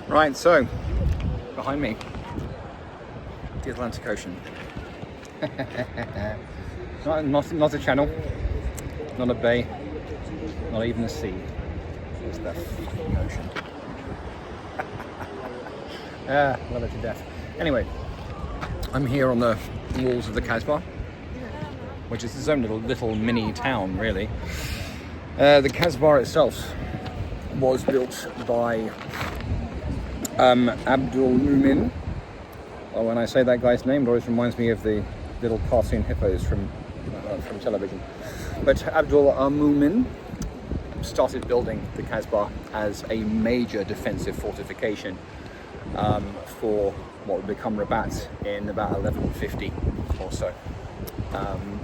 Right, so behind me, the Atlantic Ocean. not a channel, not a bay, not even a sea. It's the fucking ocean. Love it to death. Anyway, I'm here on the walls of the Kasbah, which is its own little mini town, really. The Kasbah itself was built by Abdul Mumin. Well, when I say that guy's name, it always reminds me of the little cartoon hippos from television. But Abdul Mumin started building the Kasbah as a major defensive fortification for what would become Rabat in about 1150 or so.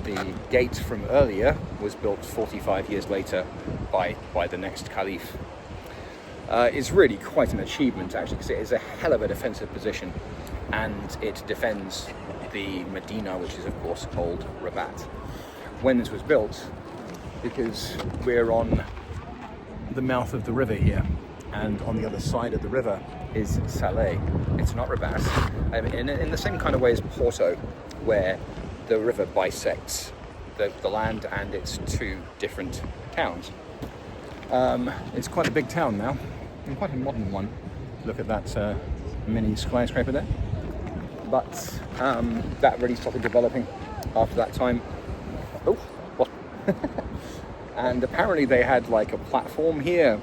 The gate from earlier was built 45 years later by the next caliph. It's really quite an achievement, actually, because it is a hell of a defensive position, and it defends the Medina, which is of course called Rabat. When this was built, because we're on the mouth of the river here, and on the other side of the river is Saleh. It's not Rabat, in the same kind of way as Porto, where the river bisects the land and its two different towns. It's quite a big town now, and quite a modern one. Look at that mini skyscraper there. But that really started developing after that time. Oh, what? And apparently they had like a platform here,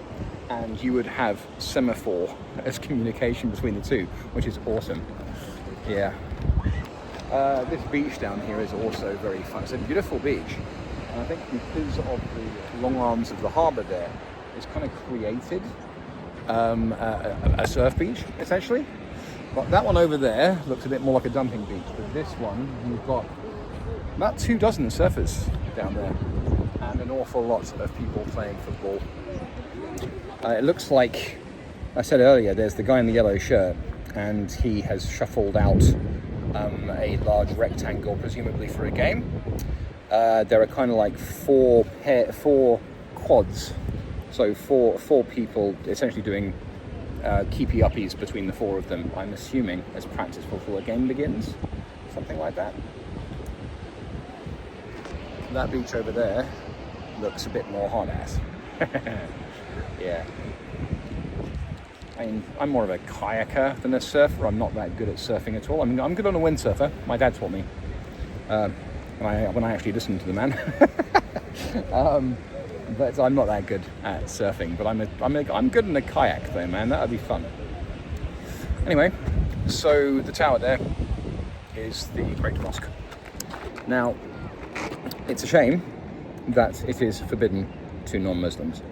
and you would have semaphore as communication between the two, which is awesome. Yeah. This beach down here is also very fun. It's a beautiful beach. And I think because of the long arms of the harbour there, it's kind of created a surf beach, essentially. But that one over there looks a bit more like a dumping beach. But this one, you've got about 24 surfers down there, and an awful lot of people playing football. It looks like, I said earlier, there's the guy in the yellow shirt, and he has shuffled out a large rectangle, presumably for a game. There are kind of like four quads, so four people essentially doing keepy uppies between the four of them, I'm assuming, as practice before a game begins, something like that. That beach over there looks a bit more hard ass. Yeah. I mean, I'm more of a kayaker than a surfer. I'm not that good at surfing at all. I mean, I'm good on a windsurfer. My dad taught me when I actually listened to the man. But I'm not that good at surfing. But I'm good in a kayak though, man. That would be fun. Anyway, so the tower there is the Great Mosque. Now, it's a shame that it is forbidden to non-Muslims.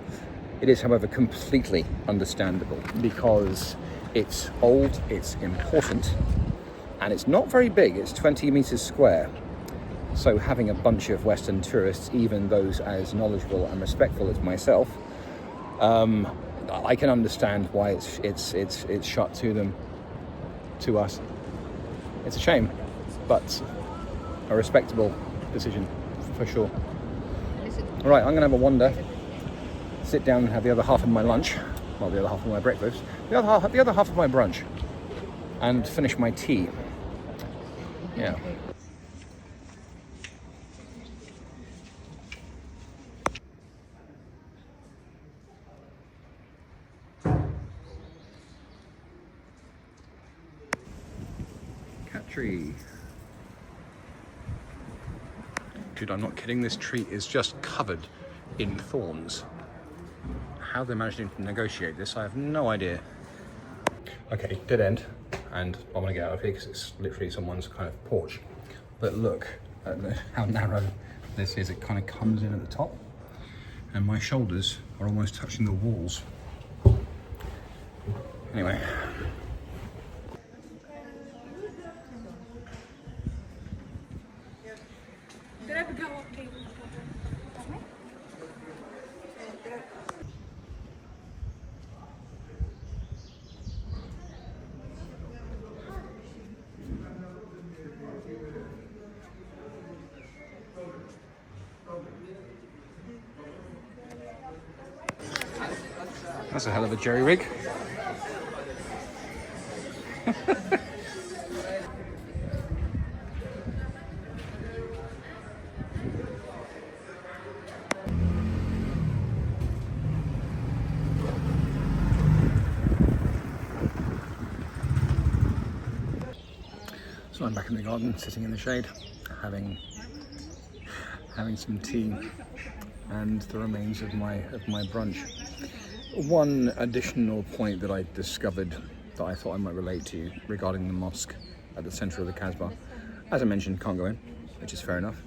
It is, however, completely understandable because it's old, it's important, and it's not very big. It's 20 meters square. So having a bunch of Western tourists, even those as knowledgeable and respectful as myself, I can understand why it's shut to them, to us. It's a shame, but a respectable decision for sure. All right, I'm gonna have a wander, sit down and have the other half of my lunch, well, the other half of my breakfast, the other half of my brunch, and finish my tea. Yeah. Cat tree. Dude, I'm not kidding, this tree is just covered in thorns. How they managed to negotiate this, I have no idea. Okay, dead end, and I want to get out of here because it's literally someone's kind of porch. But look at how narrow this is. It kind of comes in at the top, and my shoulders are almost touching the walls. Anyway. That's a hell of a jerry rig. So I'm back in the garden, sitting in the shade, having some tea and the remains of my brunch. One additional point that I discovered that I thought I might relate to you regarding the mosque at the centre of the Kasbah. As I mentioned, can't go in, which is fair enough.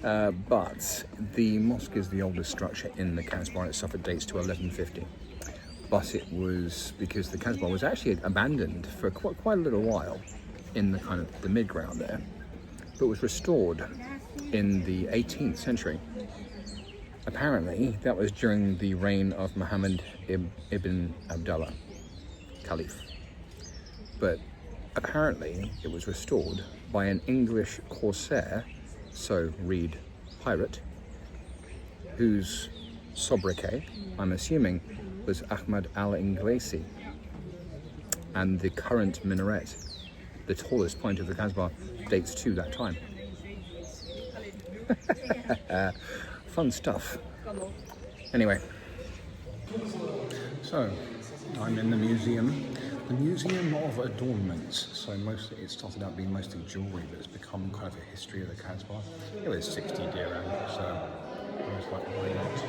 But the mosque is the oldest structure in the Kasbah. It suffered dates to 1150. But it was because the Kasbah was actually abandoned for quite a little while in the kind of the mid-ground there, but was restored in the 18th century. Apparently, that was during the reign of Muhammad ibn Abdullah, Caliph. But apparently, it was restored by an English corsair, so read pirate, whose sobriquet, I'm assuming, was Ahmad al-Inglesi. And the current minaret, the tallest point of the Kasbah, dates to that time. Fun stuff. Anyway, so I'm in the museum of adornments. So mostly it started out being mostly jewellery, but it's become kind of a history of the Kasbah. It was 60 dirham, so I was like, why not?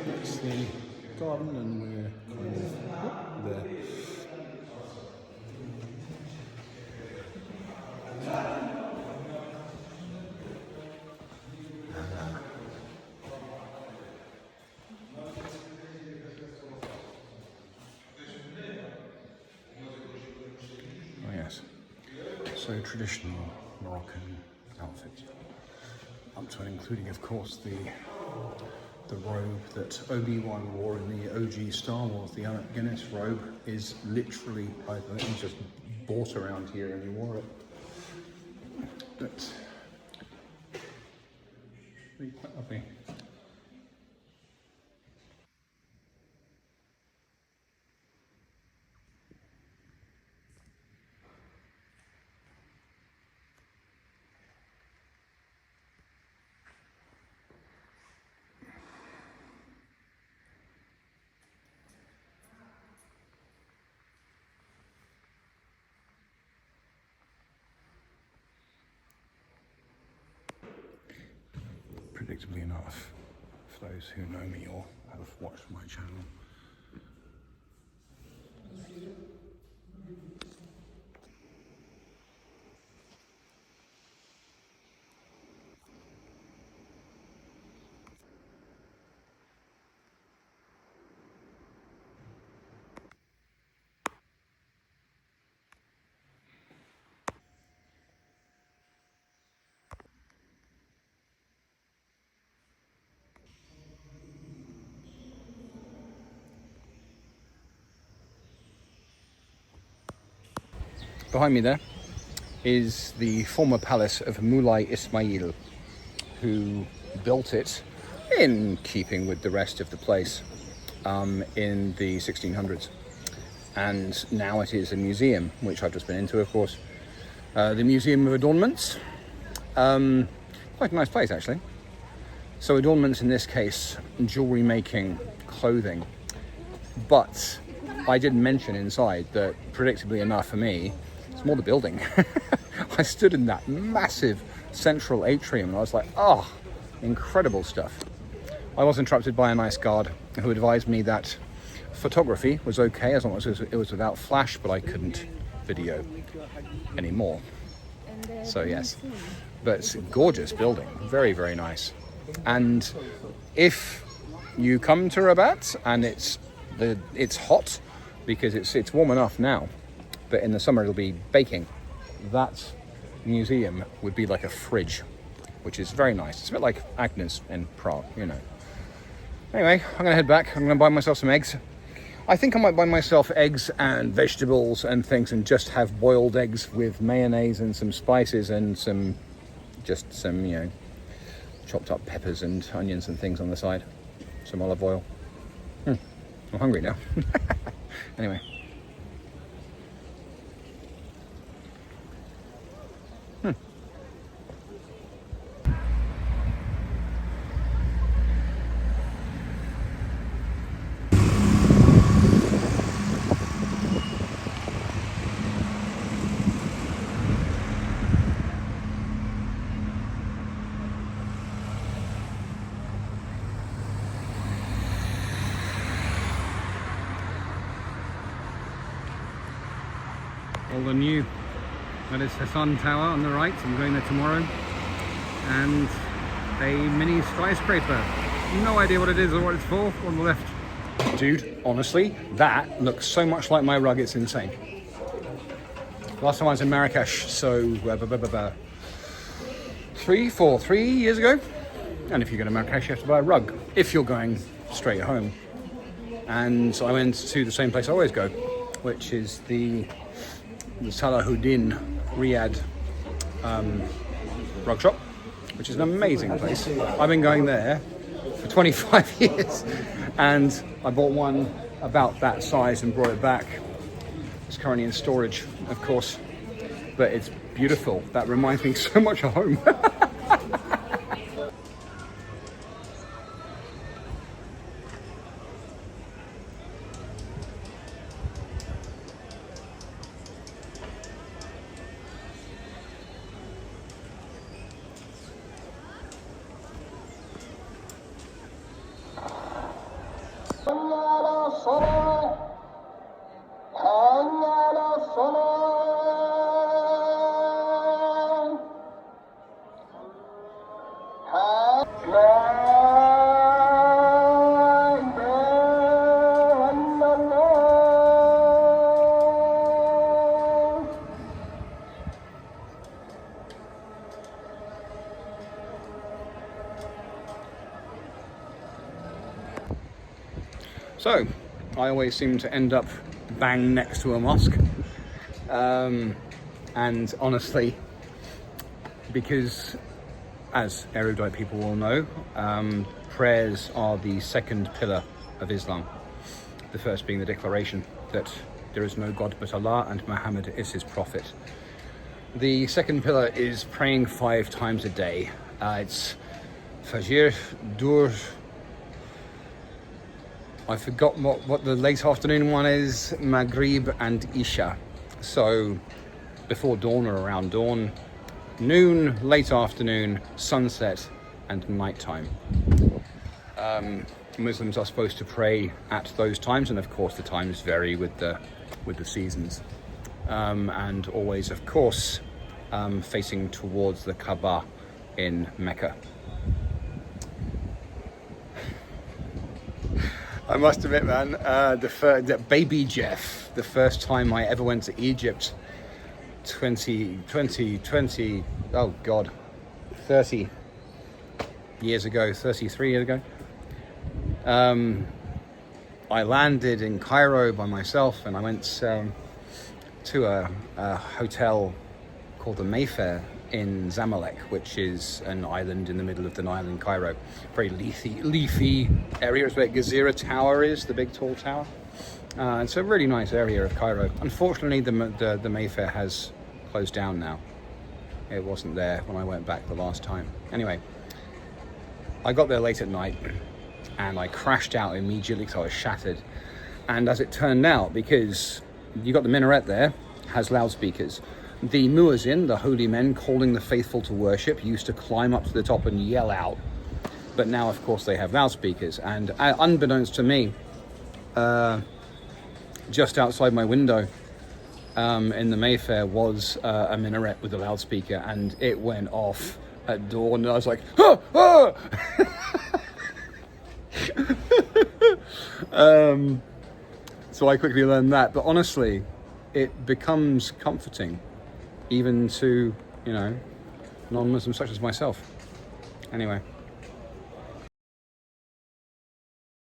That's the garden, and we're kind of there. Oh yes, so traditional Moroccan outfit, up to and including, of course, the robe that Obi-Wan wore in the OG Star Wars. The Alec Guinness robe is literally, I think he just bought around here and he wore it. But really quite lovely. Predictably enough, for those who know me or have watched my channel, behind me there is the former palace of Moulay Ismail, who built it in keeping with the rest of the place in the 1600s. And now it is a museum, which I've just been into, of course. The Museum of Adornments. Quite a nice place, actually. So adornments in this case, jewelry making, clothing. But I did mention inside that, predictably enough for me, it's more the building. I stood in that massive central atrium and I was like, oh, incredible stuff. I was interrupted by a nice guard who advised me that photography was okay as long as it was without flash, but I couldn't video anymore. So yes, but it's a gorgeous building, very, very nice. And if you come to Rabat and it's hot, because it's warm enough now, but in the summer it'll be baking, that museum would be like a fridge, which is very nice. It's a bit like Agnes in Prague, you know. Anyway, I'm gonna head back. I'm gonna buy myself some eggs. I think I might buy myself eggs and vegetables and things and just have boiled eggs with mayonnaise and some spices and some, you know, chopped up peppers and onions and things on the side. Some olive oil. I'm hungry now. Anyway. all the new. That is Hassan Tower on the right. I'm going there tomorrow. And a mini skyscraper. No idea what it is or what it's for on the left. Dude, honestly, that looks so much like my rug, it's insane. Last time I was in Marrakesh, so 3 years ago. And if you go to Marrakesh, you have to buy a rug if you're going straight home. And so I went to the same place I always go, which is the Salahuddin Riyadh rug shop, which is an amazing place. I've been going there for 25 years, and I bought one about that size and brought it back. It's currently in storage, of course, but it's beautiful. That reminds me so much of home. So, I always seem to end up bang next to a mosque. And honestly, because as erudite people will know, prayers are the second pillar of Islam. The first being the declaration that there is no God but Allah and Muhammad is his prophet. The second pillar is praying 5 times a day. It's Fajr, Dur, I forgot what the late afternoon one is, Maghrib and Isha. So before dawn or around dawn, noon, late afternoon, sunset and nighttime. Muslims are supposed to pray at those times, and of course the times vary with the seasons. And always, of course, facing towards the Kasbah in Mecca. I must admit, man, the baby Jeff, the first time I ever went to Egypt, 30 years ago, 33 years ago. I landed in Cairo by myself, and I went to a hotel called the Mayfair in Zamalek, which is an island in the middle of the Nile in Cairo. Very leafy area. It's where Gezira Tower is, the big tall tower. It's a really nice area of Cairo. Unfortunately, the Mayfair has closed down now. It wasn't there when I went back the last time. Anyway, I got there late at night and I crashed out immediately because I was shattered. And as it turned out, because you got the minaret there, has loudspeakers. The muezzin, the holy men calling the faithful to worship, used to climb up to the top and yell out. But now, of course, they have loudspeakers. And unbeknownst to me, just outside my window in the Mayfair was a minaret with a loudspeaker, and it went off at dawn. And I was like, ah! Ah! So I quickly learned that. But honestly, it becomes comforting, even to, non-Muslims such as myself. Anyway.